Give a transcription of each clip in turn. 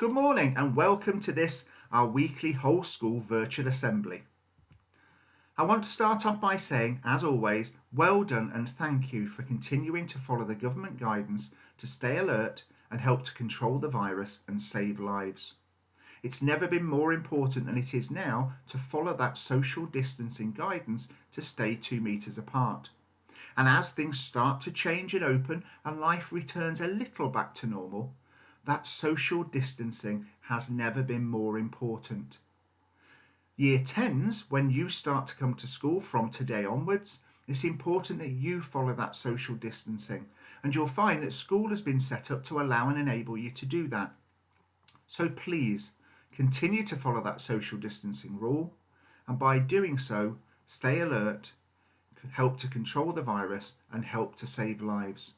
Good morning and welcome to this, our weekly whole school virtual assembly. I want to start off by saying, as always, well done and thank you for continuing to follow the government guidance to stay alert and help to control the virus and save lives. It's never been more important than it is now to follow that social distancing guidance to stay 2 metres apart. And as things start to change and open and life returns a little back to normal, that social distancing has never been more important. Year 10s, when you start to come to school from today onwards, it's important that you follow that social distancing, and you'll find that school has been set up to allow and enable you to do that. So please continue to follow that social distancing rule, and by doing so, stay alert, help to control the virus and help to save lives.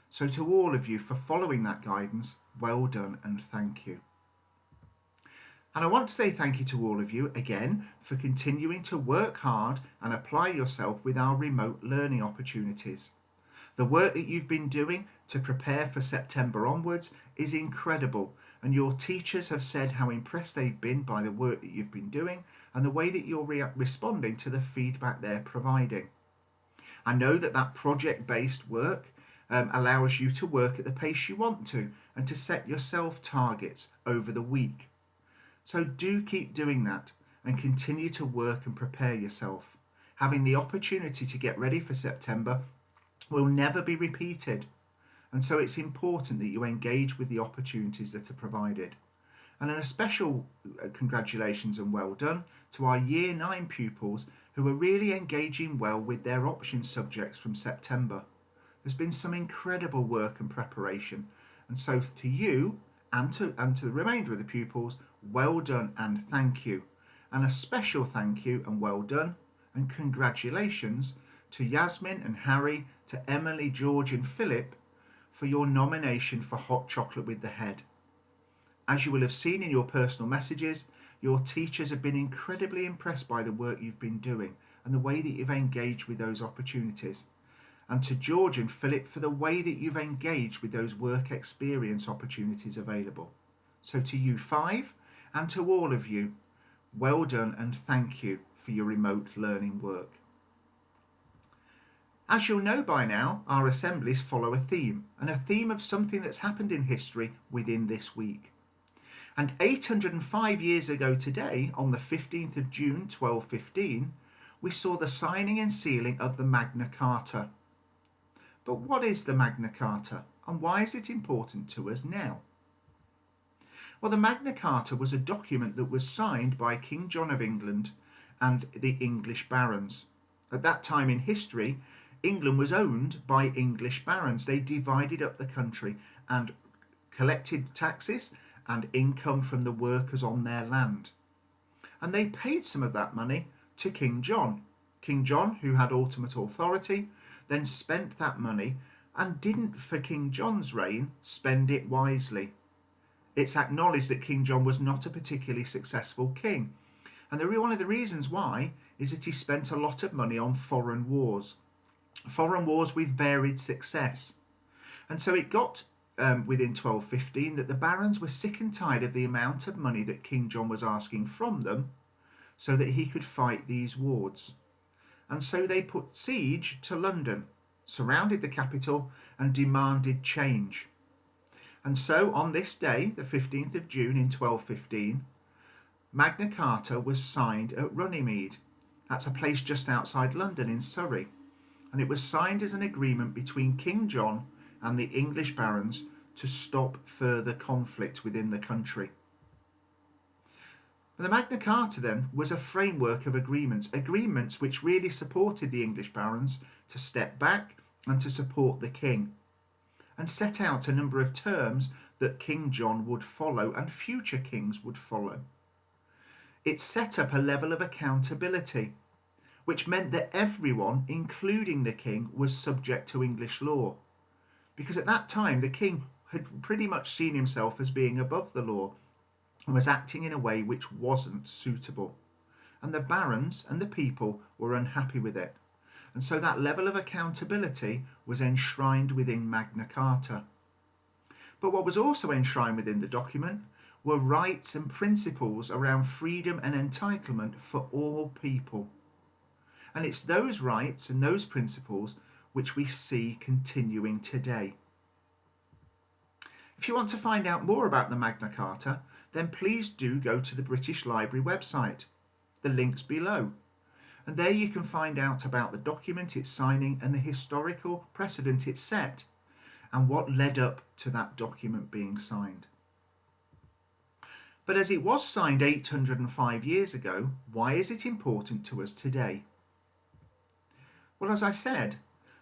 So to all of you for following that guidance, well done and thank you. And I want to say thank you to all of you again for continuing to work hard and apply yourself with our remote learning opportunities. The work that you've been doing to prepare for September onwards is incredible, and your teachers have said how impressed they've been by the work that you've been doing and the way that you're responding to the feedback they're providing. I know that project-based work allows you to work at the pace you want to and to set yourself targets over the week. So do keep doing that and continue to work and prepare yourself. Having the opportunity to get ready for September will never be repeated, and so it's important that you engage with the opportunities that are provided. And a special congratulations and well done to our Year 9 pupils who are really engaging well with their option subjects from September. There's been some incredible work and preparation, and so to you and to the remainder of the pupils, well done and thank you. And a special thank you and well done and congratulations to Yasmin and Harry, to Emily, George and Philip for your nomination for Hot Chocolate with the Head. As you will have seen in your personal messages, your teachers have been incredibly impressed by the work you've been doing and the way that you've engaged with those opportunities. And to George and Philip for the way that you've engaged with those work experience opportunities available. So to you 5 and to all of you, well done and thank you for your remote learning work. As you'll know by now, our assemblies follow a theme, and a theme of something that's happened in history within this week. And 805 years ago today, on the 15th of June 1215, we saw the signing and sealing of the Magna Carta. But what is the Magna Carta, and why is it important to us now? Well, the Magna Carta was a document that was signed by King John of England and the English barons. At that time in history, England was owned by English barons. They divided up the country and collected taxes and income from the workers on their land. And they paid some of that money to King John. King John, who had ultimate authority, then spent that money and didn't, for King John's reign, spend it wisely. It's acknowledged that King John was not a particularly successful king. And one of the reasons why is that he spent a lot of money on foreign wars with varied success. And so it got within 1215 that the barons were sick and tired of the amount of money that King John was asking from them so that he could fight these wars. And so they put siege to London, surrounded the capital and demanded change. And so on this day, the 15th of June in 1215, Magna Carta was signed at Runnymede. That's a place just outside London in Surrey. And it was signed as an agreement between King John and the English barons to stop further conflict within the country. The Magna Carta then was a framework of agreements which really supported the English barons to step back and to support the king, and set out a number of terms that King John would follow and future kings would follow. It set up a level of accountability, which meant that everyone, including the king, was subject to English law. Because at that time, the king had pretty much seen himself as being above the law and was acting in a way which wasn't suitable. And the barons and the people were unhappy with it. And so that level of accountability was enshrined within Magna Carta. But what was also enshrined within the document were rights and principles around freedom and entitlement for all people. And it's those rights and those principles which we see continuing today. If you want to find out more about the Magna Carta, then please do go to the British Library website. The link's below. And there you can find out about the document it's signing and the historical precedent it set and what led up to that document being signed. But as it was signed 805 years ago, why is it important to us today? Well, as I said,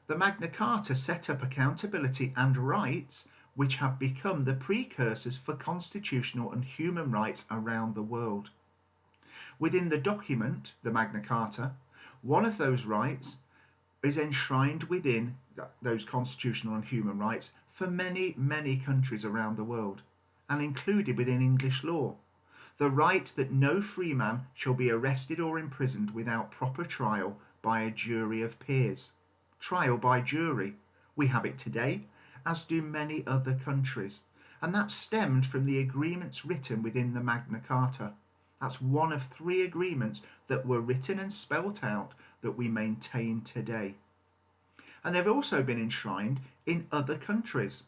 the Magna Carta set up accountability and rights which have become the precursors for constitutional and human rights around the world. Within the document, the Magna Carta, one of those rights is enshrined within those constitutional and human rights for many, many countries around the world, and included within English law. The right that no free man shall be arrested or imprisoned without proper trial by a jury of peers. Trial by jury. We have it today, as do many other countries. And that stemmed from the agreements written within the Magna Carta. That's one of 3 agreements that were written and spelt out that we maintain today. And they've also been enshrined in other countries.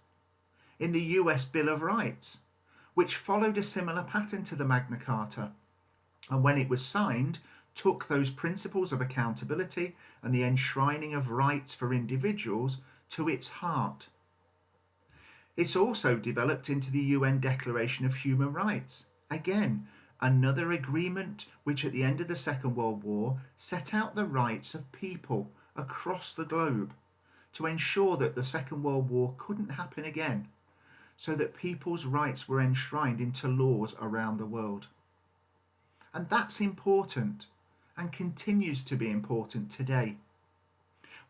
In the US Bill of Rights, which followed a similar pattern to the Magna Carta, and when it was signed, took those principles of accountability and the enshrining of rights for individuals to its heart. It's also developed into the UN Declaration of Human Rights. Again, another agreement which at the end of the Second World War set out the rights of people across the globe to ensure that the Second World War couldn't happen again, so that people's rights were enshrined into laws around the world. And that's important and continues to be important today.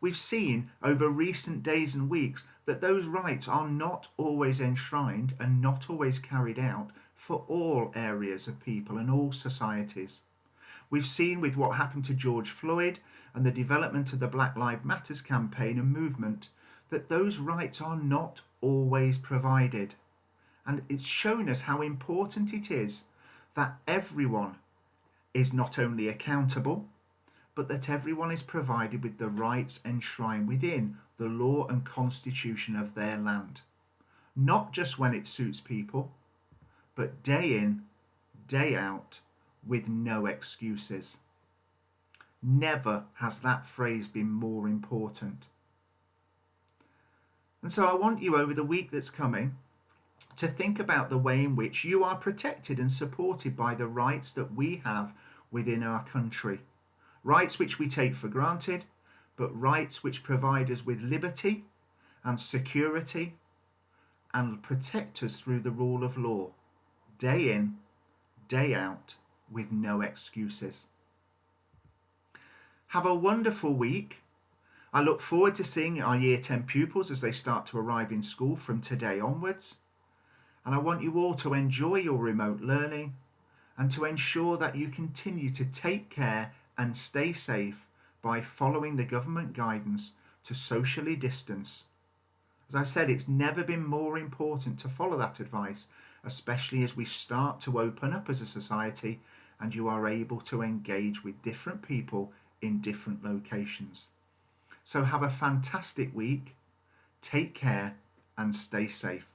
We've seen over recent days and weeks that those rights are not always enshrined and not always carried out for all areas of people and all societies. We've seen with what happened to George Floyd and the development of the Black Lives Matter campaign and movement that those rights are not always provided. And it's shown us how important it is that everyone is not only accountable, but that everyone is provided with the rights enshrined within the law and constitution of their land. Not just when it suits people, but day in, day out, with no excuses. Never has that phrase been more important. And so I want you over the week that's coming to think about the way in which you are protected and supported by the rights that we have within our country. Rights which we take for granted, but rights which provide us with liberty and security and protect us through the rule of law, day in, day out, with no excuses. Have a wonderful week. I look forward to seeing our Year 10 pupils as they start to arrive in school from today onwards. And I want you all to enjoy your remote learning and to ensure that you continue to take care and stay safe by following the government guidance to socially distance. As I said, it's never been more important to follow that advice, especially as we start to open up as a society and you are able to engage with different people in different locations. So have a fantastic week, take care and stay safe.